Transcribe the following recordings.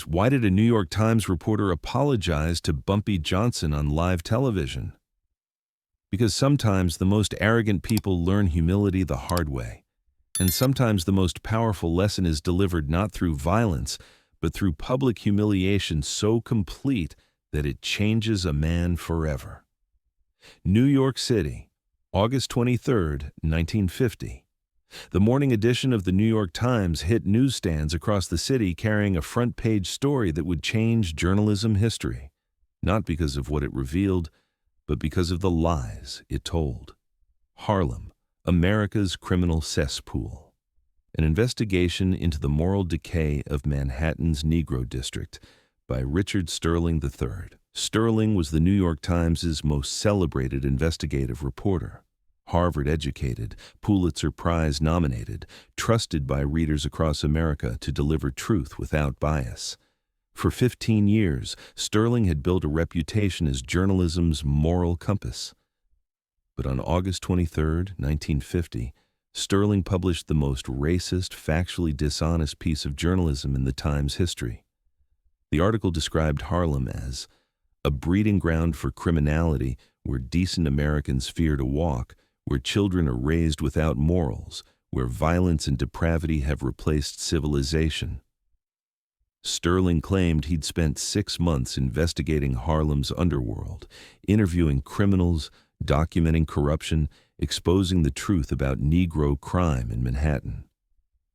Why did a New York Times reporter apologize to Bumpy Johnson on live television? Because sometimes the most arrogant people learn humility the hard way, and sometimes the most powerful lesson is delivered not through violence, but through public humiliation so complete that it changes a man forever. New York City, August 23, 1950. The morning edition of the New York Times hit newsstands across the city carrying a front-page story that would change journalism history, not because of what it revealed, but because of the lies it told. Harlem, America's criminal cesspool. An investigation into the moral decay of Manhattan's Negro District by Richard Sterling III. Sterling was the New York Times' most celebrated investigative reporter. Harvard-educated, Pulitzer Prize-nominated, trusted by readers across America to deliver truth without bias. For 15 years, Sterling had built a reputation as journalism's moral compass. But on August 23, 1950, Sterling published the most racist, factually dishonest piece of journalism in the Times history. The article described Harlem as a breeding ground for criminality where decent Americans fear to walk, where children are raised without morals, where violence and depravity have replaced civilization. Sterling claimed he'd spent 6 months investigating Harlem's underworld, interviewing criminals, documenting corruption, exposing the truth about Negro crime in Manhattan.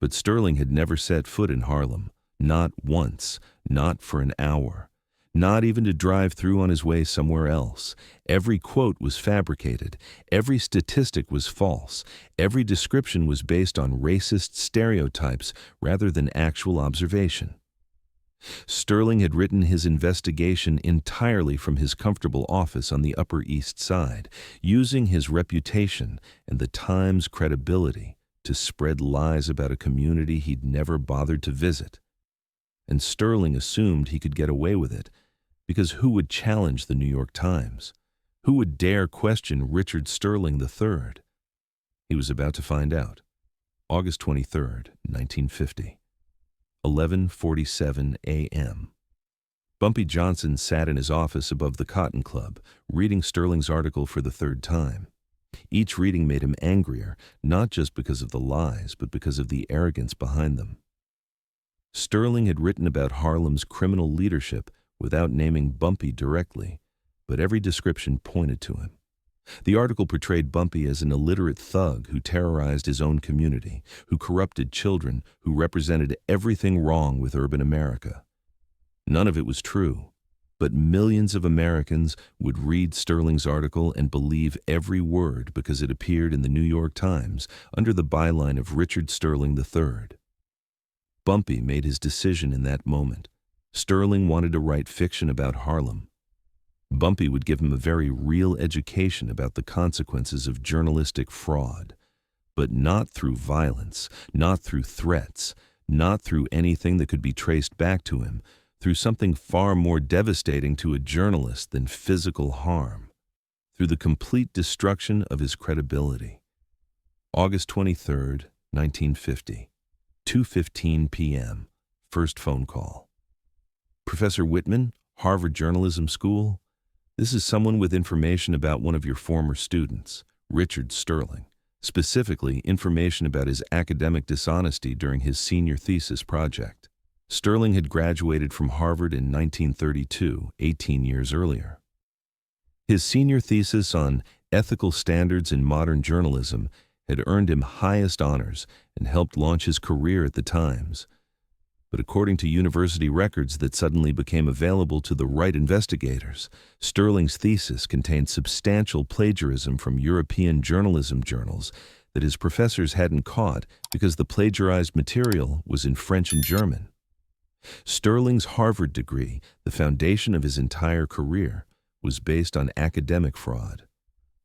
But Sterling had never set foot in Harlem, not once, not for an hour. Not even to drive through on his way somewhere else. Every quote was fabricated. Every statistic was false. Every description was based on racist stereotypes rather than actual observation. Sterling had written his investigation entirely from his comfortable office on the Upper East Side, using his reputation and the Times' credibility to spread lies about a community he'd never bothered to visit. And Sterling assumed he could get away with it, because who would challenge the New York Times? Who would dare question Richard Sterling III? He was about to find out. August 23, 1950. 11:47 a.m. Bumpy Johnson sat in his office above the Cotton Club, reading Sterling's article for the third time. Each reading made him angrier, not just because of the lies, but because of the arrogance behind them. Sterling had written about Harlem's criminal leadership without naming Bumpy directly, but every description pointed to him. The article portrayed Bumpy as an illiterate thug who terrorized his own community, who corrupted children, who represented everything wrong with urban America. None of it was true, but millions of Americans would read Sterling's article and believe every word because it appeared in the New York Times under the byline of Richard Sterling III. Bumpy made his decision in that moment. Sterling wanted to write fiction about Harlem. Bumpy would give him a very real education about the consequences of journalistic fraud, but not through violence, not through threats, not through anything that could be traced back to him, through something far more devastating to a journalist than physical harm, through the complete destruction of his credibility. August 23, 1950, 2:15 p.m., first phone call. Professor Whitman, Harvard Journalism School, this is someone with information about one of your former students, Richard Sterling, specifically information about his academic dishonesty during his senior thesis project. Sterling had graduated from Harvard in 1932, 18 years earlier. His senior thesis on ethical standards in modern journalism had earned him highest honors and helped launch his career at the Times. But according to university records that suddenly became available to the right investigators, Sterling's thesis contained substantial plagiarism from European journalism journals that his professors hadn't caught because the plagiarized material was in French and German. Sterling's Harvard degree, the foundation of his entire career, was based on academic fraud.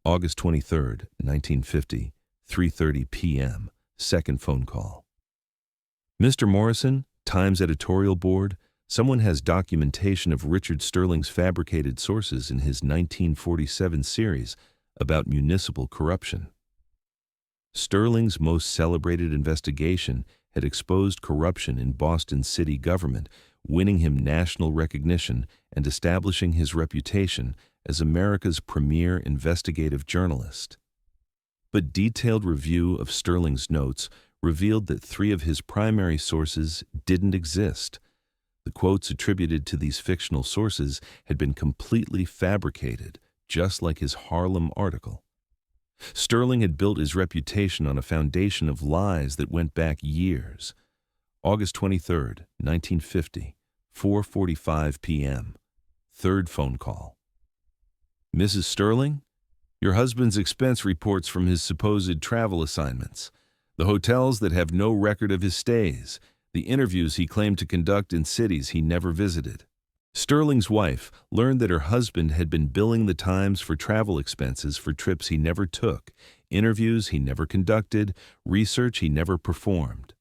August 23, 1950, 3:30 p.m., second phone call. Mr. Morrison, Times editorial board, someone has documentation of Richard Sterling's fabricated sources in his 1947 series about municipal corruption. Sterling's most celebrated investigation had exposed corruption in Boston city government, winning him national recognition and establishing his reputation as America's premier investigative journalist. But detailed review of Sterling's notes revealed that 3 of his primary sources didn't exist. The quotes attributed to these fictional sources had been completely fabricated, just like his Harlem article. Sterling had built his reputation on a foundation of lies that went back years. August 23, 1950, 4:45 p.m. Third phone call. Mrs. Sterling? Your husband's expense reports from his supposed travel assignments, the hotels that have no record of his stays, the interviews he claimed to conduct in cities he never visited. Sterling's wife learned that her husband had been billing the Times for travel expenses for trips he never took, interviews he never conducted, research he never performed.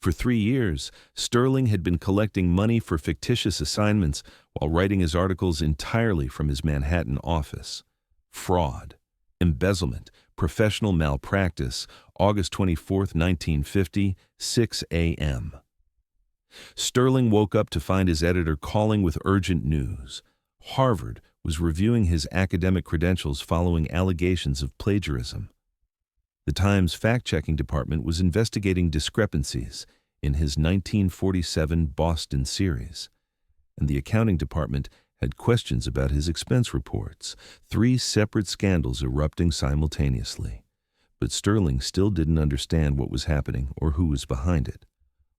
For 3 years, Sterling had been collecting money for fictitious assignments while writing his articles entirely from his Manhattan office. Fraud, embezzlement, professional malpractice, August 24, 1950, 6 a.m. Sterling woke up to find his editor calling with urgent news. Harvard was reviewing his academic credentials following allegations of plagiarism. The Times fact-checking department was investigating discrepancies in his 1947 Boston series, and the accounting department had questions about his expense reports, 3 separate scandals erupting simultaneously. But Sterling still didn't understand what was happening or who was behind it.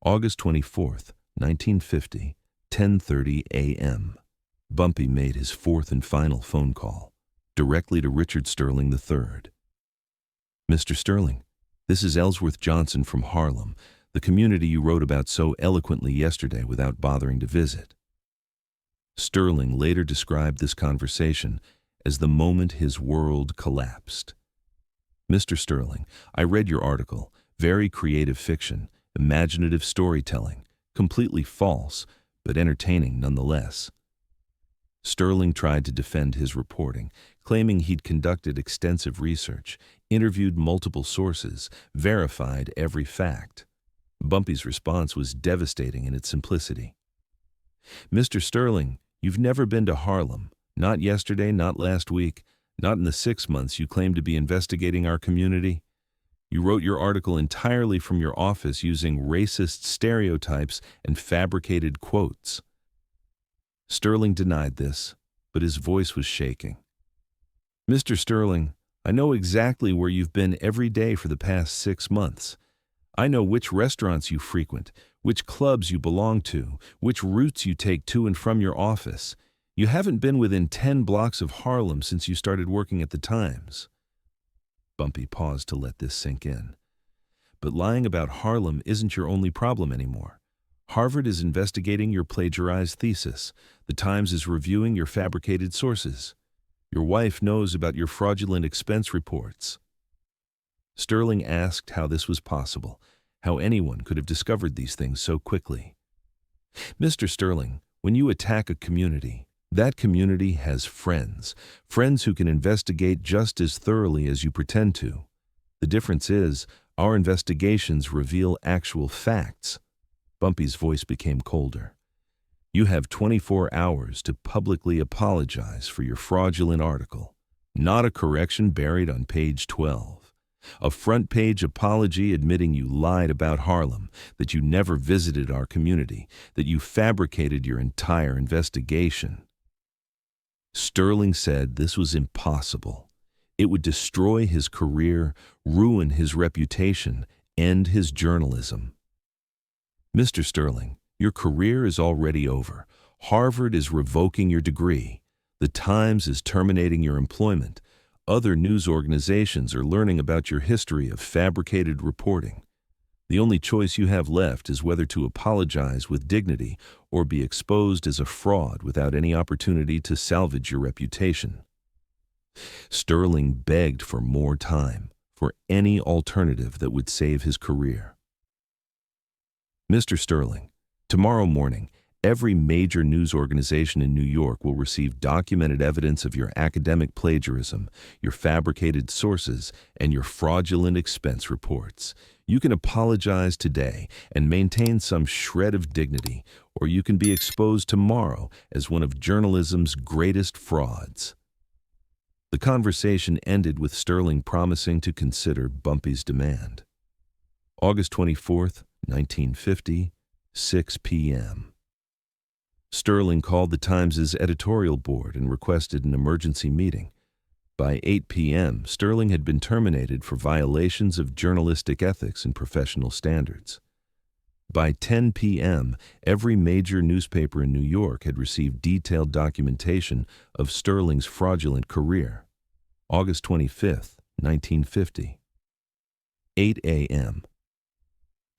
August 24, 1950, 10:30 a.m. Bumpy made his 4th and final phone call, directly to Richard Sterling III. Mr. Sterling, this is Ellsworth Johnson from Harlem, the community you wrote about so eloquently yesterday without bothering to visit. Sterling later described this conversation as the moment his world collapsed. Mr. Sterling, I read your article, very creative fiction, imaginative storytelling, completely false, but entertaining nonetheless. Sterling tried to defend his reporting, claiming he'd conducted extensive research, interviewed multiple sources, verified every fact. Bumpy's response was devastating in its simplicity. Mr. Sterling, you've never been to Harlem, not yesterday, not last week, not in the 6 months you claim to be investigating our community. You wrote your article entirely from your office using racist stereotypes and fabricated quotes. Sterling denied this, but his voice was shaking. Mr. Sterling, I know exactly where you've been every day for the past 6 months. I know which restaurants you frequent, which clubs you belong to, which routes you take to and from your office. You haven't been within 10 blocks of Harlem since you started working at the Times. Bumpy paused to let this sink in. But lying about Harlem isn't your only problem anymore. Harvard is investigating your plagiarized thesis. The Times is reviewing your fabricated sources. Your wife knows about your fraudulent expense reports. Sterling asked how this was possible, how anyone could have discovered these things so quickly. Mr. Sterling, when you attack a community, that community has friends who can investigate just as thoroughly as you pretend to. The difference is, our investigations reveal actual facts. Bumpy's voice became colder. You have 24 hours to publicly apologize for your fraudulent article, not a correction buried on page 12. A front-page apology admitting you lied about Harlem, that you never visited our community, that you fabricated your entire investigation. Sterling said this was impossible. It would destroy his career, ruin his reputation, end his journalism. Mr. Sterling, your career is already over. Harvard is revoking your degree. The Times is terminating your employment. Other news organizations are learning about your history of fabricated reporting. The only choice you have left is whether to apologize with dignity or be exposed as a fraud without any opportunity to salvage your reputation. Sterling begged for more time, for any alternative that would save his career. Mr. Sterling, tomorrow morning, Every major news organization in New York will receive documented evidence of your academic plagiarism, your fabricated sources, and your fraudulent expense reports. You can apologize today and maintain some shred of dignity, or you can be exposed tomorrow as one of journalism's greatest frauds. The conversation ended with Sterling promising to consider Bumpy's demand. August 24th, 1950, 6 p.m. Sterling called the Times' editorial board and requested an emergency meeting. By 8 p.m., Sterling had been terminated for violations of journalistic ethics and professional standards. By 10 p.m., every major newspaper in New York had received detailed documentation of Sterling's fraudulent career. August 25th, 1950. 8 a.m.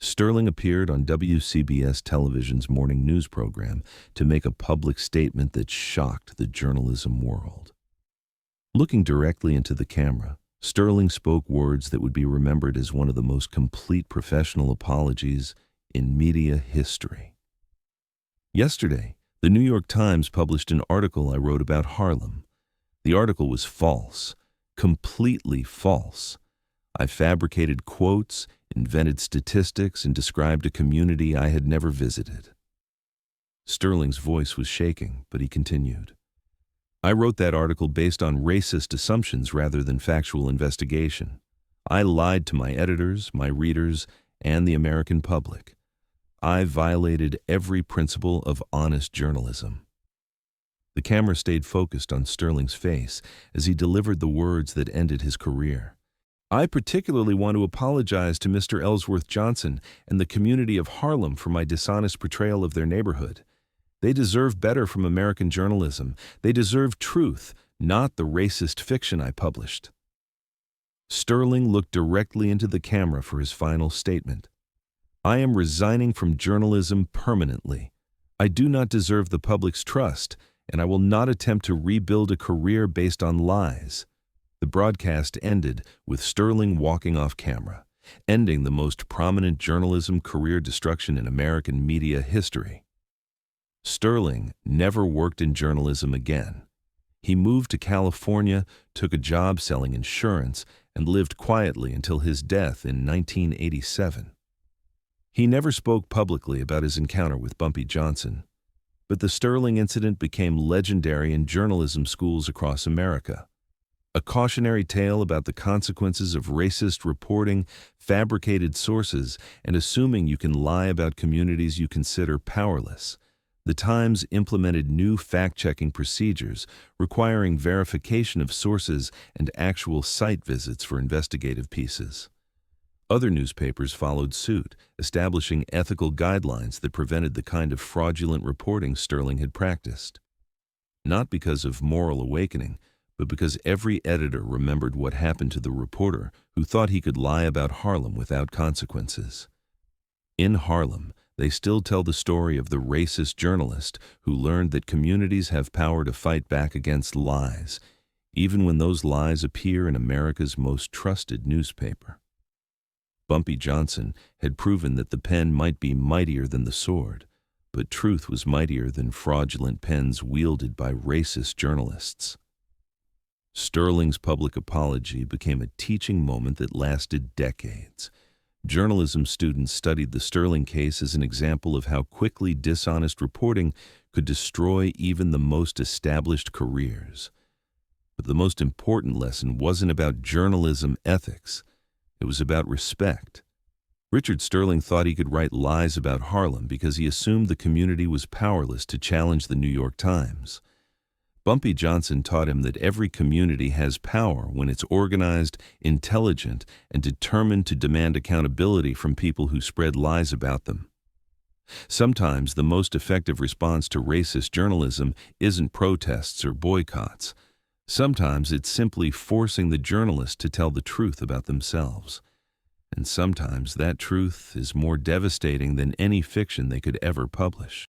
Sterling appeared on WCBS television's morning news program to make a public statement that shocked the journalism world. Looking directly into the camera, Sterling spoke words that would be remembered as one of the most complete professional apologies in media history. Yesterday, the New York Times published an article I wrote about Harlem. The article was false, completely false. I fabricated quotes, invented statistics, and described a community I had never visited. Sterling's voice was shaking, but he continued. I wrote that article based on racist assumptions rather than factual investigation. I lied to my editors, my readers, and the American public. I violated every principle of honest journalism. The camera stayed focused on Sterling's face as he delivered the words that ended his career. I particularly want to apologize to Mr. Ellsworth Johnson and the community of Harlem for my dishonest portrayal of their neighborhood. They deserve better from American journalism. They deserve truth, not the racist fiction I published. Sterling looked directly into the camera for his final statement. I am resigning from journalism permanently. I do not deserve the public's trust, and I will not attempt to rebuild a career based on lies. The broadcast ended with Sterling walking off camera, ending the most prominent journalism career destruction in American media history. Sterling never worked in journalism again. He moved to California, took a job selling insurance, and lived quietly until his death in 1987. He never spoke publicly about his encounter with Bumpy Johnson, but the Sterling incident became legendary in journalism schools across America. A cautionary tale about the consequences of racist reporting, fabricated sources, and assuming you can lie about communities you consider powerless. The Times implemented new fact-checking procedures requiring verification of sources and actual site visits for investigative pieces. Other newspapers followed suit, establishing ethical guidelines that prevented the kind of fraudulent reporting Sterling had practiced. Not because of moral awakening, but because every editor remembered what happened to the reporter who thought he could lie about Harlem without consequences. In Harlem, they still tell the story of the racist journalist who learned that communities have power to fight back against lies, even when those lies appear in America's most trusted newspaper. Bumpy Johnson had proven that the pen might be mightier than the sword, but truth was mightier than fraudulent pens wielded by racist journalists. Sterling's public apology became a teaching moment that lasted decades. Journalism students studied the Sterling case as an example of how quickly dishonest reporting could destroy even the most established careers. But the most important lesson wasn't about journalism ethics. It was about respect. Richard Sterling thought he could write lies about Harlem because he assumed the community was powerless to challenge the New York Times. Bumpy Johnson taught him that every community has power when it's organized, intelligent, and determined to demand accountability from people who spread lies about them. Sometimes the most effective response to racist journalism isn't protests or boycotts. Sometimes it's simply forcing the journalist to tell the truth about themselves. And sometimes that truth is more devastating than any fiction they could ever publish.